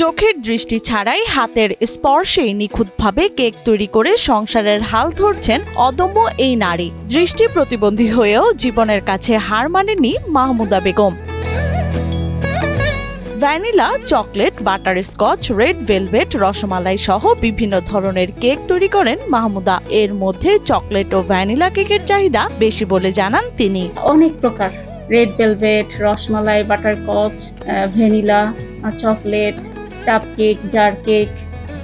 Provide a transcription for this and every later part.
চোখের দৃষ্টি ছাড়াই হাতের স্পর্শেই নিখুঁতভাবে কেক তৈরি করে সংসারের হাল ধরছেন অদম্য এই নারী। দৃষ্টি প্রতিবন্ধী হয়েও জীবনের কাছে হার মানেননি Mahmuda Begum. Vanilla, chocolate, butterscotch, red velvet, rasmalai সহ বিভিন্ন ধরনের কেক তৈরি করেন মাহমুদা। এর মধ্যে চকলেট ও ভ্যানিলা কেকের চাহিদা বেশি বলে জানান তিনি। অনেক প্রকার red velvet, rasmalai, butterscotch, vanilla, chocolate, টাপ cake, jar cake,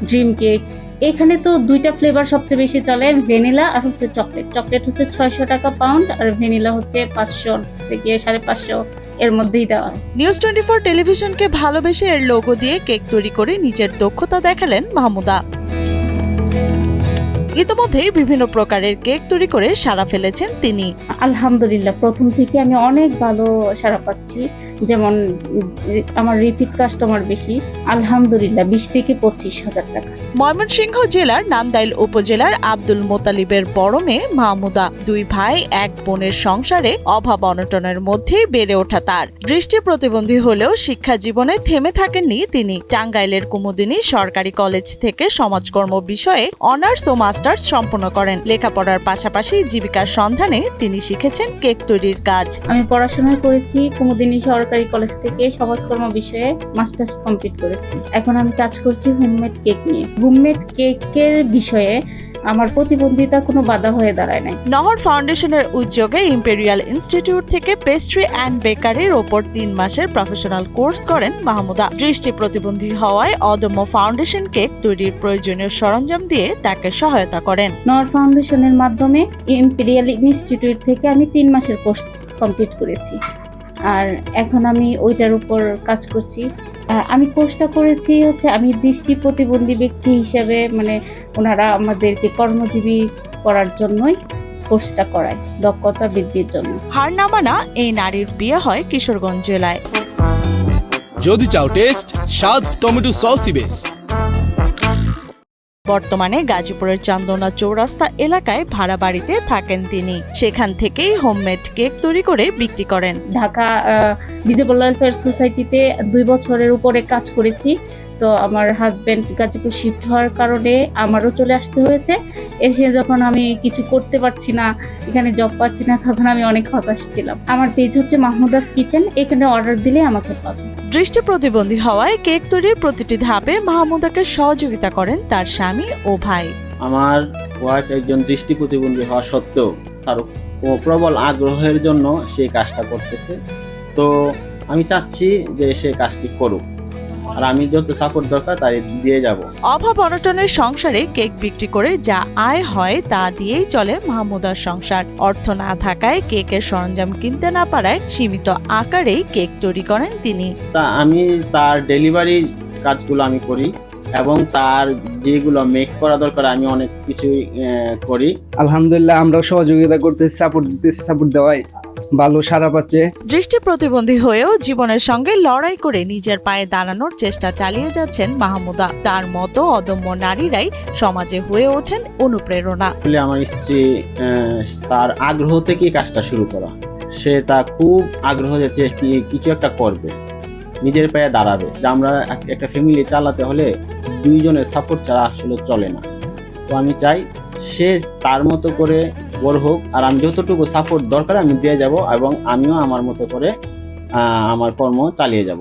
dream cake. এখানে তো দুইটা ফ্লেভার সবচেয়ে বেশি চলে, ভ্যানিলা আর হচ্ছে চকলেট। চকলেট হচ্ছে 600 টাকা পাউন্ড আর ভ্যানিলা হচ্ছে 500 থেকে 550 এর মধ্যেই দেওয়া। নিউজ 24 টেলিভিশনকে ভালোবেসে এর লোগো দিয়ে কেক তৈরি করে নিজের দক্ষতা দেখালেন মাহমুদা। ইতিমধ্যেই বিভিন্ন প্রকারের কেক তৈরি করে সাড়া ফেলেছেন তিনি। আলহামদুলিল্লাহ, প্রথম থেকে আমি অনেক ভালো সাড়া পাচ্ছি। যেমন আমার রিপিট কাস্টমার বেশি, আলহামদুলিল্লাহ 20 থেকে 25,000 টাকা। ময়মনসিংহ জেলার নান্দাইল উপজেলার আব্দুল মোতালিবের বড় মেয়ে মাহমুদা। দুই ভাই এক বোনের সংসারে অভাব অনটনের মধ্যে বেড়ে ওঠা তার। দৃষ্টি প্রতিবন্ধী হলেও শিক্ষা জীবনে থেমে থাকেননি তিনি। টাঙ্গাইলের কুমুদিনী সরকারি কলেজ থেকে সমাজকর্ম বিষয়ে অনার্স ও মাস্টার্স সম্পন্ন করেন। লেখাপড়ার পাশাপাশি জীবিকার সন্ধানে তিনি শিখেছেন কেক তৈরির কাজ। আমি পড়াশোনা করেছি কুমুদিনী সরকারি কলেজ থেকে, সমাজকর্ম বিষয়ে মাস্টার্স কমপ্লিট করেছি। এখন আমি কাজ করছি হোমমেড কেক নিয়ে। হোমমেড কেকের বিষয়ে আমার প্রতিবন্ধিতা কোনো বাধা হয়ে দাঁড়ায় নাই। নহর ফাউন্ডেশনের উদ্যোগে ইম্পেরিয়াল ইনস্টিটিউট থেকে পেস্ট্রি অ্যান্ড বেকারির ওপর 3 মাসের প্রফেশনাল কোর্স করেন মাহমুদা। দৃষ্টি প্রতিবন্ধী হওয়ায় অদম্য ফাউন্ডেশন কেক তৈরির প্রয়োজনীয় সরঞ্জাম দিয়ে তাকে সহায়তা করেন। নহর ফাউন্ডেশনের মাধ্যমে ইম্পেরিয়াল ইনস্টিটিউট থেকে আমি 3 মাসের কোর্স কমপ্লিট করেছি, আর এখন আমি ওইটার উপর কাজ করছি। আমি কোর্সটা করেছি হচ্ছে আমি দৃষ্টি প্রতিবন্ধী ব্যক্তি হিসেবে, মানে ওনারা আমাদেরকে কর্মজীবী করার জন্যই কোর্সটা করায়, দক্ষতা বৃদ্ধির জন্য। হার না মানা এই নারীর বিয়ে হয় কিশোরগঞ্জ জেলায়। যদি চাও টেস্ট, স্বাদ, টমেটো সসই বেশ। বর্তমানে গাজীপুরের চান্দনা চৌরাস্তা এলাকায় ভাড়া বাড়িতে থাকেন তিনি। সেখান থেকেই হোমমেড কেক তৈরি করে বিক্রি করেন। ঢাকা ডিজেবল ওয়েলফেয়ার সোসাইটিতে 2 বছরের উপরে কাজ করেছি। তো আমার হাজবেন্ড গাজীপুর শিফট হওয়ার কারণে আমারও চলে আসতে হয়েছে। এসে যখন আমি কিছু করতে পারছি না, এখানে জব পাচ্ছি না, তখন আমি অনেক হতাশ ছিলাম। আমার পেজ হচ্ছে মাহমুদাস কিচেন, এখানে অর্ডার দিলে আমাকে পাবে। দৃষ্টি প্রতিবন্ধী হওয়ায় কেক তৈরির প্রতিটি ধাপে মাহমুদাকে সহযোগিতা করেন তার স্বামী ও ভাই। আমার ওয়াইফ একজন দৃষ্টি প্রতিবন্ধী হওয়া সত্ত্বেও তার প্রবল আগ্রহের জন্য সে কাজটা করতেছে। তো আমি চাচ্ছি যে সে কাজটি করুক, আর আমি যত সাপোর্ট দরকার তাই দিয়ে যাব। অভাব অনটনের সংসারে কেক বিক্রি করে যা আয় হয় তা দিয়েই চলে মাহমুদার সংসার। অর্থ না থাকায় কেকের সরঞ্জাম কিনতে না পারায় সীমিত আকারেই কেক তৈরি করেন তিনি। তা আমি তার ডেলিভারি কাজগুলো আমি করি এবং তার যেগুলো মেক করা দরকার আমি অনেক কিছুই করি। আলহামদুলিল্লাহ, আমরাও সহযোগিতা করতেছি, সাপোর্ট দিতেছি, সাপোর্ট দেওয়াই ভালো সাড়া পাচ্ছে। দৃষ্টি প্রতিবন্ধী হয়েও জীবনের সঙ্গে লড়াই করে নিজের পায়ে দাঁড়ানোর চেষ্টা চালিয়ে যাচ্ছেন মাহমুদা। তার মতো অদম্য নারীরাই সমাজে হয়ে ওঠেন অনুপ্রেরণা। আমার স্ত্রী তার আগ্রহ থেকেই কাজটা শুরু করা। সে তা খুব আগ্রহ যে কিছু একটা করবে, নিজের পায়ে দাঁড়াবে। যে আমরা একটা ফ্যামিলি চালাতে হলে 2 জনের সাপোর্ট ছাড়া আসলে চলে না। তো আমি চাই সে তার মতো করে বড় হোক, আর আমি যতটুকু সাপোর্ট দরকার আমি দিয়ে যাব এবং আমিও আমার মতো করে আমার কর্ম চালিয়ে যাব।